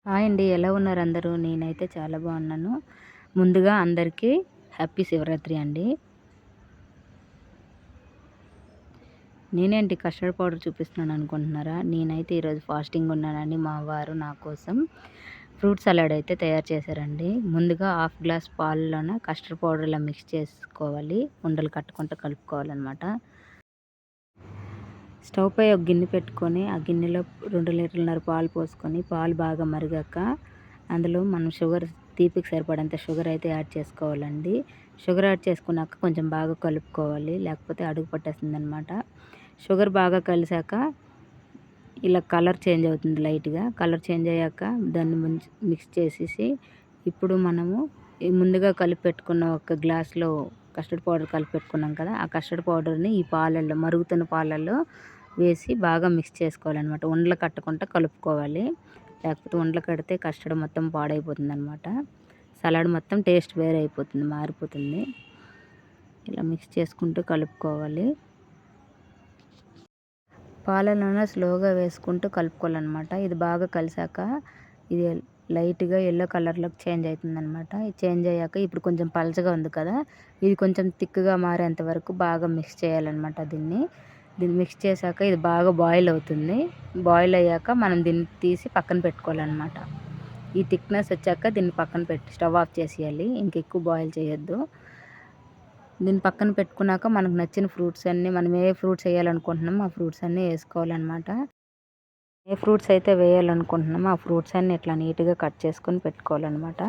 Hi అండి. ఎలా ఉన్నారు అందరూ? నేనైతే చాలా బాగున్నాను. ముందుగా అందరికీ హ్యాపీ శివరాత్రి అండి. నేనేంటి కస్టర్డ్ పౌడర్ చూపిస్తున్నాను అనుకుంటున్నారా? నేనైతే ఈరోజు ఫాస్టింగ్ ఉన్నానండి. మా వారు నా కోసం ఫ్రూట్ సలాడ్ అయితే తయారు చేశారండి. ముందుగా హాఫ్ గ్లాస్ పాలలోన కస్టర్డ్ పౌడర్ ఇలా మిక్స్ చేసుకోవాలి. ఉండలు కట్టుకుంటూ కలుపుకోవాలన్నమాట. స్టవ్ పై ఒక గిన్నె పెట్టుకొని ఆ గిన్నెలో 2 లీటర్లన్నర పాలు పోసుకొని పాలు బాగా మరిగాక అందులో మనం తీపికి సరిపడంత షుగర్ అయితే యాడ్ చేసుకోవాలండి. షుగర్ యాడ్ చేసుకున్నాక కొంచెం బాగా కలుపుకోవాలి, లేకపోతే అడుగు పట్టేస్తుంది అనమాట. షుగర్ బాగా కలిసాక ఇలా కలర్ చేంజ్ అవుతుంది లైట్గా. కలర్ చేంజ్ అయ్యాక దాన్ని మిక్స్ చేసేసి ఇప్పుడు మనము ముందుగా కలిపి పెట్టుకున్న ఒక గ్లాస్లో కస్టర్డ్ పౌడర్ కలిపి పెట్టుకున్నాం కదా, ఆ కస్టర్డ్ పౌడర్ని ఈ పాలల్లో, మరుగుతున్న పాలల్లో వేసి బాగా మిక్స్ చేసుకోవాలన్నమాట. ఉండలు కట్టకుండా కలుపుకోవాలి, లేకపోతే ఉండలు కడితే కస్టర్డ్ మొత్తం పాడైపోతుంది అనమాట. సలాడ్ మొత్తం టేస్ట్ వేరే అయిపోతుంది, మారిపోతుంది. ఇలా మిక్స్ చేసుకుంటూ కలుపుకోవాలి. పాలలోనే స్లోగా వేసుకుంటూ కలుపుకోవాలన్నమాట. ఇది బాగా కలిసాక ఇది లైట్గా ఎల్లో కలర్లోకి చేంజ్ అవుతుందన్నమాట. ఇది చేంజ్ అయ్యాక ఇప్పుడు కొంచెం పలచగా ఉంది కదా, ఇది కొంచెం థిక్గా మారేంత వరకు బాగా మిక్స్ చేయాలన్నమాట. దీన్ని మిక్స్ చేశాక ఇది బాగా బాయిల్ అవుతుంది. బాయిల్ అయ్యాక మనం దీన్ని తీసి పక్కన పెట్టుకోవాలన్నమాట. ఈ థిక్నెస్ వచ్చాక దీన్ని పక్కన పెట్టి స్టవ్ ఆఫ్ చేసేయాలి. ఇంకెక్కువ బాయిల్ చేయొద్దు. దీన్ని పక్కన పెట్టుకున్నాక మనకు నచ్చిన ఫ్రూట్స్ అన్నీ, మనం ఏ ఫ్రూట్స్ వేయాలనుకుంటున్నామో ఆ ఫ్రూట్స్ అన్నీ వేసుకోవాలన్నమాట. ఏ ఫ్రూట్స్ అయితే వేయాలనుకుంటున్నామో ఆ ఫ్రూట్స్ అన్నీ ఇట్లా నీట్గా కట్ చేసుకొని పెట్టుకోవాలన్నమాట.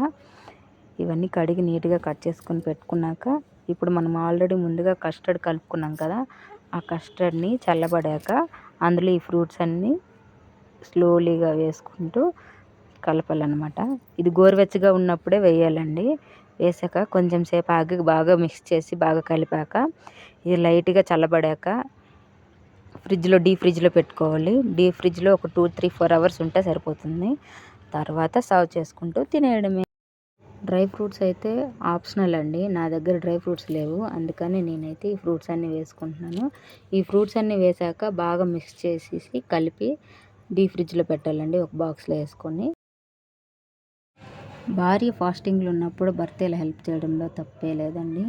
ఇవన్నీ కడిగి నీట్గా కట్ చేసుకొని పెట్టుకున్నాక ఇప్పుడు మనం ఆల్రెడీ ముందుగా కస్టర్డ్ కలుపుకున్నాం కదా, ఆ కస్టర్డ్ని చల్లబడాక అందులో ఈ ఫ్రూట్స్ అన్నీ స్లోలీగా వేసుకుంటూ కలపాలన్నమాట. ఇది గోరువెచ్చగా ఉన్నప్పుడే వేయాలండి. వేసాక కొంచెం సేపు ఆగి బాగా మిక్స్ చేసి బాగా కలిపాక ఇది లైట్గా చల్లబడాక డీప్ ఫ్రిడ్జ్లో పెట్టుకోవాలి. డీప్ ఫ్రిడ్జ్లో ఒక 2-3-4 అవర్స్ ఉంటే సరిపోతుంది. తర్వాత సర్వ్ చేసుకుంటూ తినేయడమే. డ్రై ఫ్రూట్స్ అయితే ఆప్షనల్ అండి. నా దగ్గర డ్రై ఫ్రూట్స్ లేవు, అందుకని నేనైతే ఈ ఫ్రూట్స్ అన్నీ వేసుకుంటున్నాను. ఈ ఫ్రూట్స్ అన్నీ వేసాక బాగా మిక్స్ చేసేసి కలిపి డీప్ ఫ్రిడ్జ్లో పెట్టాలండి, ఒక బాక్స్లో వేసుకొని. భార్య ఫాస్టింగ్లో ఉన్నప్పుడు భర్త ఇలా హెల్ప్ చేయడంలో తప్పే లేదండి.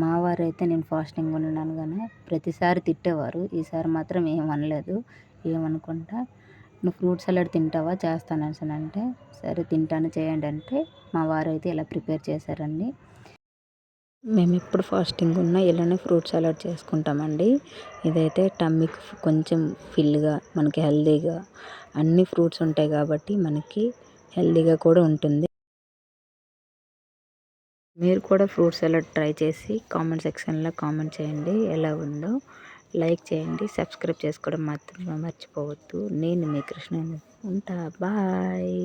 మా వారైతే నేను ఫాస్టింగ్ ఉన్నాను కానీ ప్రతిసారి తిట్టేవారు. ఈసారి మాత్రం ఏమనలేదు. ఏమనుకుంటా, నువ్వు ఫ్రూట్ సలాడ్ తింటావా చేస్తాను అంటే, సరే తింటాను చేయండి అంటే మా వారైతే ఇలా ప్రిపేర్ చేశారండి. మేము ఎప్పుడు ఫాస్టింగ్ ఉన్నా ఇలానే ఫ్రూట్ సలాడ్ చేసుకుంటామండి. ఇదైతే టమ్మీకి కొంచెం ఫిల్గా, మనకి హెల్దీగా అన్ని ఫ్రూట్స్ ఉంటాయి కాబట్టి మనకి హెల్దీగా కూడా ఉంటుంది. మీరు కూడా ఫ్రూట్ సలాడ్ ట్రై చేసి కామెంట్ సెక్షన్లో కామెంట్ చేయండి ఎలా ఉందో. లైక్ చేయండి, సబ్స్క్రైబ్ చేసుకోవడం మాత్రం మర్చిపోవద్దు. నేను మీ కృష్ణ ఉంటా. బాయ్.